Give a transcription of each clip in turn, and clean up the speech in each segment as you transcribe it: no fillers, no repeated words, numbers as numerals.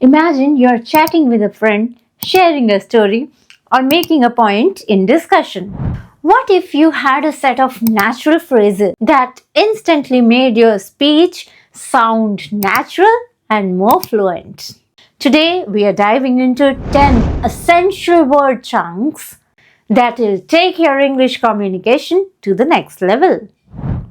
Imagine you're chatting with a friend, sharing a story, or making a point in discussion. What if you had a set of natural phrases that instantly made your speech sound natural and more fluent? Today, we are diving into 10 essential word chunks that will take your English communication to the next level.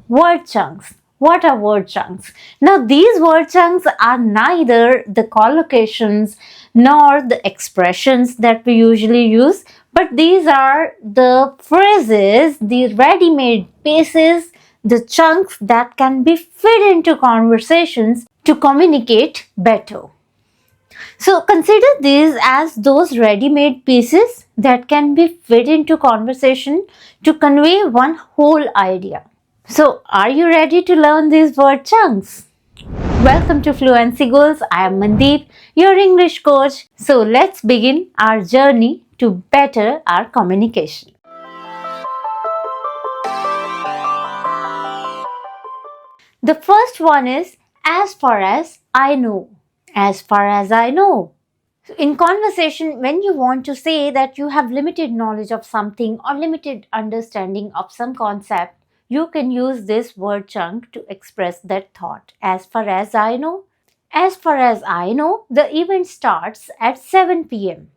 Word chunks. What are word chunks? Now, these word chunks are neither the collocations nor the expressions that we usually use, but these are the phrases, the ready made pieces, the chunks that can be fit into conversations to communicate better. So, consider these as those ready made pieces that can be fit into conversation to convey one whole idea. So, are you ready to learn these word chunks? Welcome to Fluency Goals. I am Mandeep, your English coach. So, let's begin our journey to better our communication. The first one is as far as I know. As far as I know. In conversation, when you want to say that you have limited knowledge of something or limited understanding of some concept, you can use this word chunk to express that thought. As far as I know, the event starts at 7 p.m.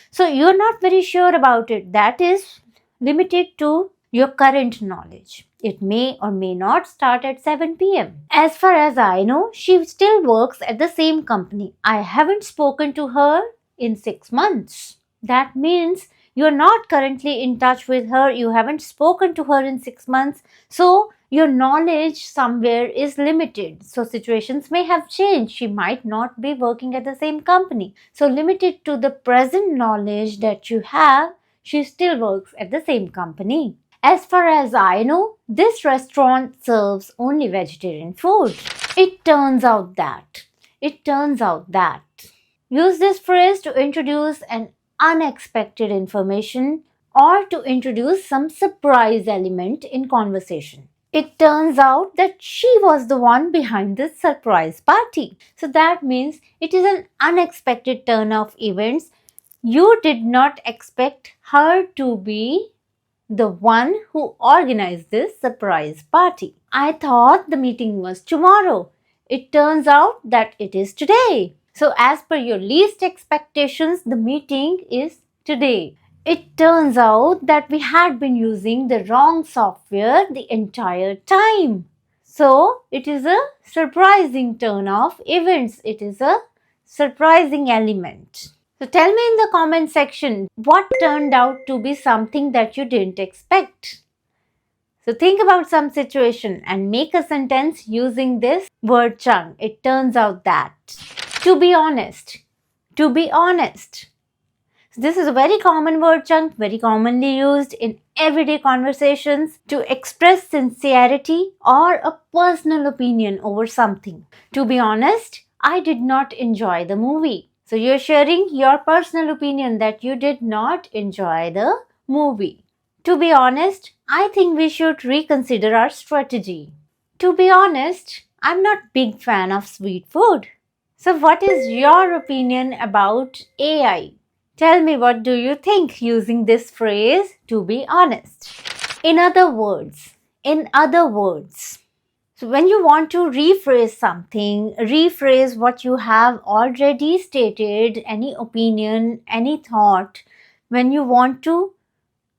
So you're not very sure about it. That is limited to your current knowledge. It may or may not start at 7 p.m. As far as I know, she still works at the same company. I haven't spoken to her in 6 months. That means you're not currently in touch with her. You haven't spoken to her in 6 months. So your knowledge somewhere is limited. So situations may have changed. She might not be working at the same company. So limited to the present knowledge that you have, she still works at the same company. As far as I know, this restaurant serves only vegetarian food. It turns out that. Use this phrase to introduce an unexpected information or to introduce some surprise element in conversation. It turns out that she was the one behind this surprise party. So that means it is an unexpected turn of events. You did not expect her to be the one who organized this surprise party. I thought the meeting was tomorrow. It turns out that it is today. So, as per your least expectations, the meeting is today. It turns out that we had been using the wrong software the entire time. So, it is a surprising turn of events. It is a surprising element. So tell me in the comment section what turned out to be something that you didn't expect. So think about some situation and make a sentence using this word chunk. It turns out that. To be honest. To be honest. So this is a very common word chunk, very commonly used in everyday conversations to express sincerity or a personal opinion over something. To be honest, I did not enjoy the movie. So you're sharing your personal opinion that you did not enjoy the movie. To be honest, I think we should reconsider our strategy. To be honest, I'm not big fan of sweet food. So what is your opinion about AI? Tell me, what do you think using this phrase, to be honest? In other words. So when you want to rephrase something, rephrase what you have already stated, any opinion, any thought, when you want to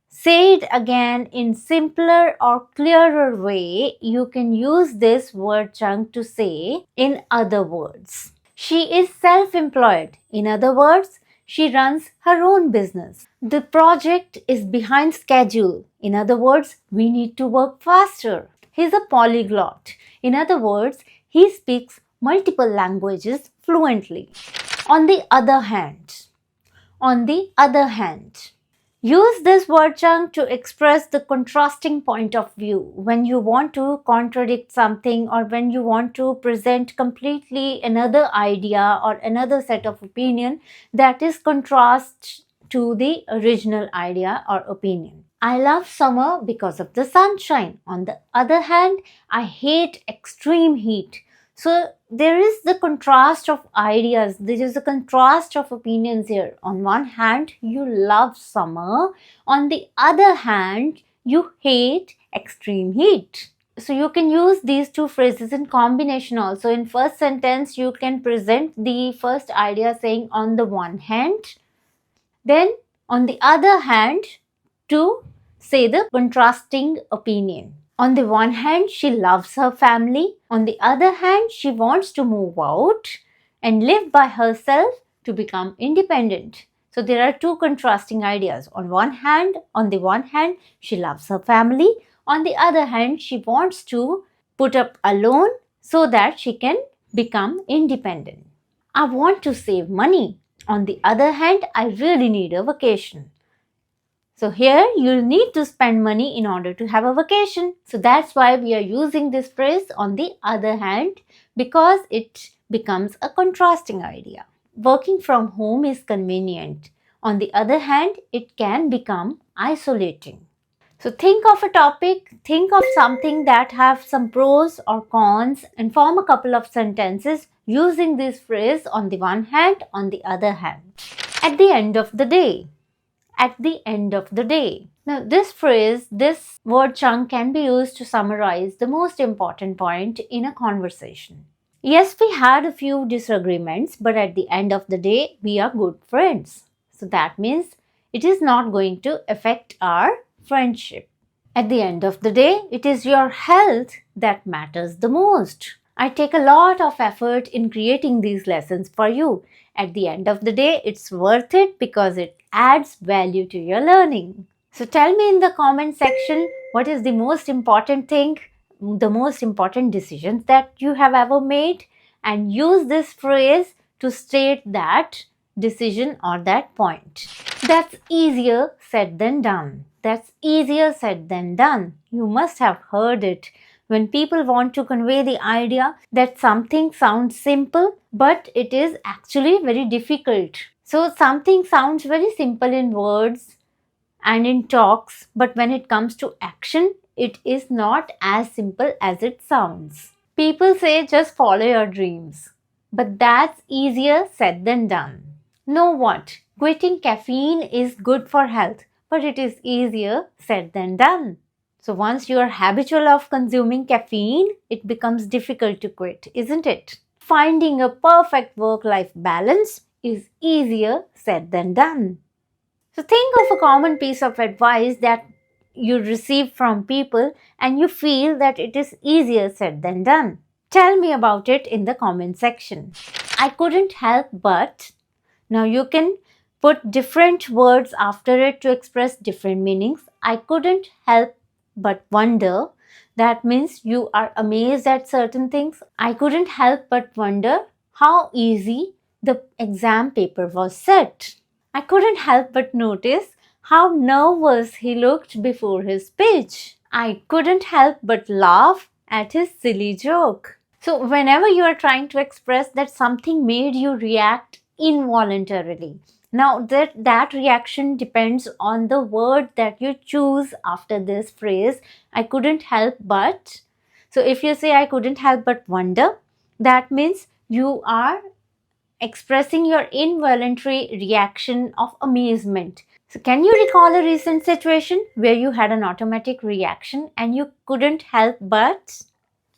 say it again in simpler or clearer way, you can use this word chunk to say, in other words. She is self-employed. In other words, she runs her own business. The project is behind schedule. In other words, we need to work faster. He's a polyglot. In other words, he speaks multiple languages fluently. On the other hand, use this word chunk to express the contrasting point of view when you want to contradict something or when you want to present completely another idea or another set of opinion that is contrast to the original idea or opinion. I love summer because of the sunshine. On the other hand, I hate extreme heat. So there is the contrast of ideas, there is a contrast of opinions here. On one hand, you love summer, on the other hand, you hate extreme heat. So you can use these two phrases in combination also. In first sentence, you can present the first idea saying on the one hand, then on the other hand, to say the contrasting opinion. On the one hand, she loves her family. On the other hand, she wants to move out and live by herself to become independent. So there are two contrasting ideas. On the one hand, she loves her family. On the other hand, she wants to put up a loan so that she can become independent. I want to save money. On the other hand, I really need a vacation. So here you'll need to spend money in order to have a vacation. So that's why we are using this phrase on the other hand, because it becomes a contrasting idea. Working from home is convenient. On the other hand, it can become isolating. So think of a topic, think of something that have some pros or cons and form a couple of sentences using this phrase on the one hand, on the other hand. At the end of the day. At the end of the day. Now this phrase, this word chunk can be used to summarize the most important point in a conversation. Yes, we had a few disagreements, but at the end of the day, we are good friends. So that means it is not going to affect our friendship. At the end of the day, it is your health that matters the most. I take a lot of effort in creating these lessons for you. At the end of the day, it's worth it because it adds value to your learning. So tell me in the comment section what is the most important thing, the most important decisions that you have ever made, and use this phrase to state that decision or that point. That's easier said than done. That's easier said than done. You must have heard it. When people want to convey the idea that something sounds simple, but it is actually very difficult. So something sounds very simple in words and in talks, but when it comes to action, it is not as simple as it sounds. People say just follow your dreams, but that's easier said than done. Know what? Quitting caffeine is good for health, but it is easier said than done. So once you are habitual of consuming caffeine, it becomes difficult to quit, isn't it? Finding a perfect work-life balance is easier said than done. So think of a common piece of advice that you receive from people and you feel that it is easier said than done. Tell me about it in the comment section. I couldn't help but. Now you can put different words after it to express different meanings. I couldn't help but wonder. That means you are amazed at certain things. I couldn't help but wonder how easy the exam paper was set. I couldn't help but notice how nervous he looked before his speech. I couldn't help but laugh at his silly joke. So whenever you are trying to express that something made you react involuntarily, now that reaction depends on the word that you choose after this phrase, I couldn't help but. So if you say I couldn't help but wonder, that means you are expressing your involuntary reaction of amazement. So can you recall a recent situation where you had an automatic reaction and you couldn't help but?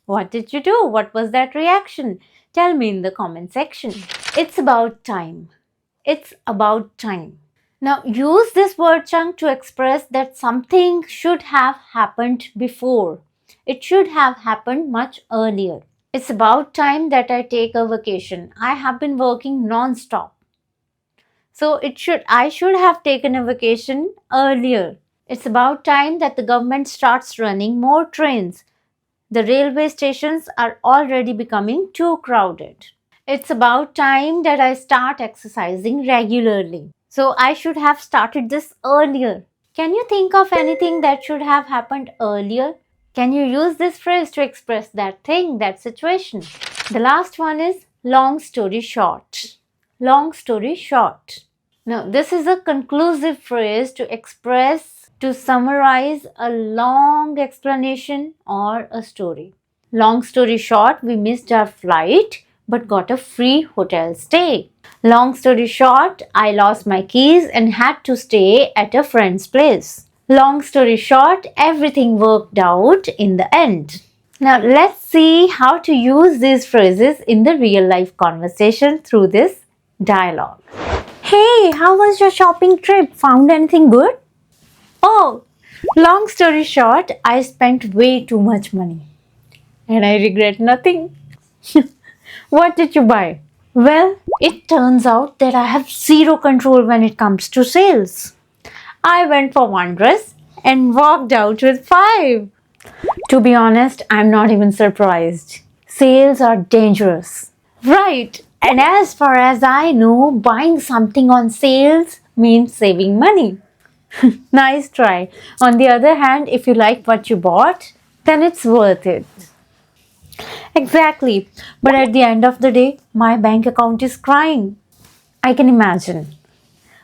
What did you do? What was that reaction? Tell me in the comment section. It's about time. It's about time. Now use this word chunk to express that something should have happened before. It should have happened much earlier. It's about time that I take a vacation. I have been working non-stop. So I should have taken a vacation earlier. It's about time that the government starts running more trains. The railway stations are already becoming too crowded. It's about time that I start exercising regularly. So I should have started this earlier. Can you think of anything that should have happened earlier? Can you use this phrase to express that thing, that situation? The last one is long story short. Long story short. Now, this is a conclusive phrase to express, to summarize a long explanation or a story. Long story short, we missed our flight but got a free hotel stay. Long story short, I lost my keys and had to stay at a friend's place. Long story short, everything worked out in the end. Now let's see how to use these phrases in the real life conversation through this dialogue. Hey, how was your shopping trip? Found anything good? Oh, long story short, I spent way too much money and I regret nothing. What did you buy? Well, it turns out that I have zero control when it comes to sales. I went for one dress and walked out with five. To be honest, I'm not even surprised. Sales are dangerous. Right. And as far as I know, buying something on sales means saving money. Nice try. On the other hand, if you like what you bought, then it's worth it. Exactly. But at the end of the day, my bank account is crying. I can imagine.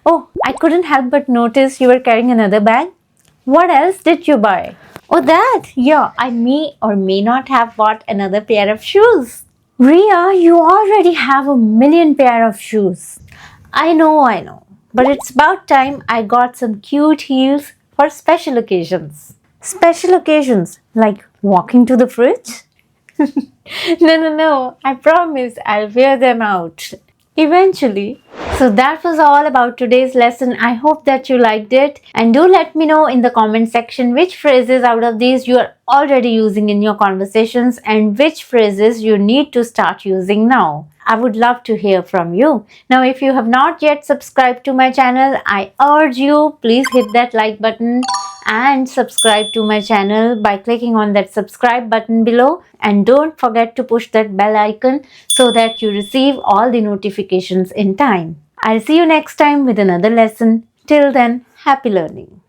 Oh, I couldn't help but notice you were carrying another bag. What else did you buy? Oh, that? Yeah, I may or may not have bought another pair of shoes. Ria, you already have a million pair of shoes. I know. But it's about time I got some cute heels for special occasions. Special occasions? Like walking to the fridge? No. I promise I'll wear them out. Eventually. So that was all about today's lesson. I hope that you liked it. And do let me know in the comment section which phrases out of these you are already using in your conversations and which phrases you need to start using now. I would love to hear from you. Now, if you have not yet subscribed to my channel, I urge you, please hit that like button and subscribe to my channel by clicking on that subscribe button below, and don't forget to push that bell icon so that you receive all the notifications in time. I'll see you next time with another lesson. Till then, happy learning.